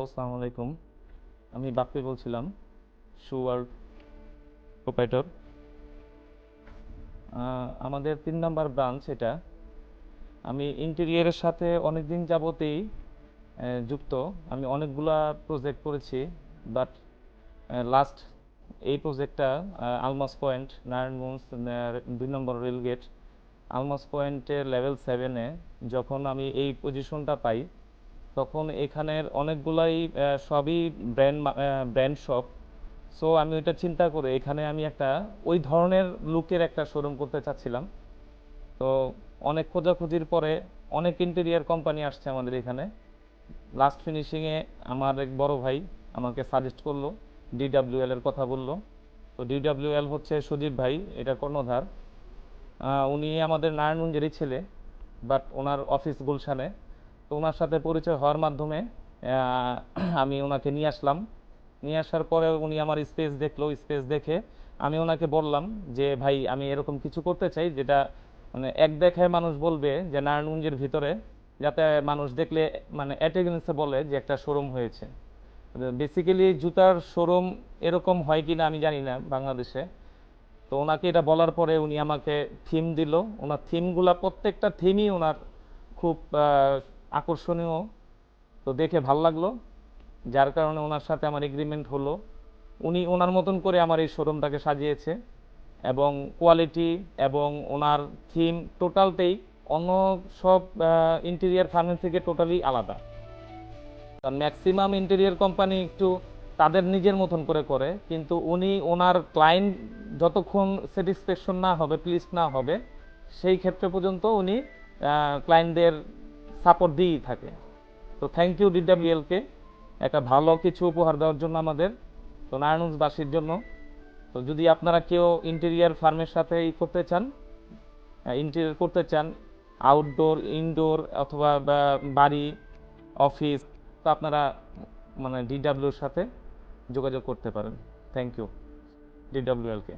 আসসালামু আলাইকুম। আমি বাপ্পি বলছিলাম, শু ওয়ার্ল্ড প্রোপাইটর। আমাদের 3 নাম্বার ব্রাঞ্চ এটা। আমি ইন্টেরিয়রের সাথে অনেক দিন যাবতেই যুক্ত। আমি অনেকগুলা প্রজেক্ট করেছি, বাট লাস্ট এই প্রজেক্টটা আলমাস পয়েন্ট, নারায়ণগঞ্জ 2 নম্বর রেলগেট আলমাস পয়েন্টের লেভেল 7-এ যখন আমি এই পজিশনটা পাই, তখন এখানের অনেকগুলাই সবই ব্র্যান্ড শপ। সো আমি ওইটা চিন্তা করে এখানে আমি একটা ওই ধরনের লুকের একটা শোরুম করতে চাচ্ছিলাম। তো অনেক খোঁজাখুঁজির পরে অনেক ইন্টেরিয়ার কোম্পানি আসছে আমাদের এখানে। লাস্ট ফিনিশিংয়ে আমার এক বড় ভাই আমাকে সাজেস্ট করলো, ডিডাব্লিউএল এর কথা বললো। তো ডিডাব্লিউএল হচ্ছে সুদীপ ভাই, এটা কর্ণধার। উনি আমাদের নারায়ণগঞ্জেরই ছেলে, বাট ওনার অফিস গুলশানে। তো ওনার সাথে পরিচয় হওয়ার মাধ্যমে আমি ওনাকে নিয়ে আসলাম। নিয়ে আসার পরে উনি আমার স্পেস দেখলো, স্পেস দেখে আমি ওনাকে বললাম যে ভাই, আমি এরকম কিছু করতে চাই যেটা মানে এক দেখায় মানুষ বলবে যে নারায়ণগঞ্জের ভিতরে, যাতে মানুষ দেখলে মানে অ্যাটেগেন্সে বলে যে একটা শোরুম হয়েছে। বেসিক্যালি জুতার শোরুম এরকম হয় কি না আমি জানি না বাংলাদেশে। তো ওনাকে এটা বলার পরে উনি আমাকে থিম দিল। ওনার থিমগুলা, প্রত্যেকটা থিমই ওনার খুব আকর্ষণীয়। তো দেখে ভাল লাগলো, যার কারণে ওনার সাথে আমার এগ্রিমেন্ট হলো। উনি ওনার মতন করে আমার এই শোরুমটাকে সাজিয়েছে, এবং কোয়ালিটি এবং ওনার থিম টোটালটাই অন্য সব ইন্টেরিয়ার ফার্মের থেকে টোটালি আলাদা। ম্যাক্সিমাম ইন্টেরিয়ার কোম্পানি একটু তাদের নিজের মতন করে করে, কিন্তু উনি ওনার ক্লায়েন্ট যতক্ষণ স্যাটিসফ্যাকশন না হবে, প্লিজ না হবে, সেই ক্ষেত্রে পর্যন্ত উনি ক্লায়েন্টদের সাপোর্ট দিয়েই থাকে। তো থ্যাংক ইউ ডিডাব্লিউএলকে একটা ভালো কিছু উপহার দেওয়ার জন্য আমাদের, তো নারায়ণগঞ্জবাসীর জন্য। তো যদি আপনারা কেউ ইন্টেরিয়ার ফার্মের সাথে করতে চান, ইন্টেরিয়ার করতে চান, আউটডোর, ইনডোর অথবা বাড়ি, অফিস, তো আপনারা মানে ডিডাব্লিউর সাথে যোগাযোগ করতে পারেন। Thank you ডিডাব্লিউএলকে।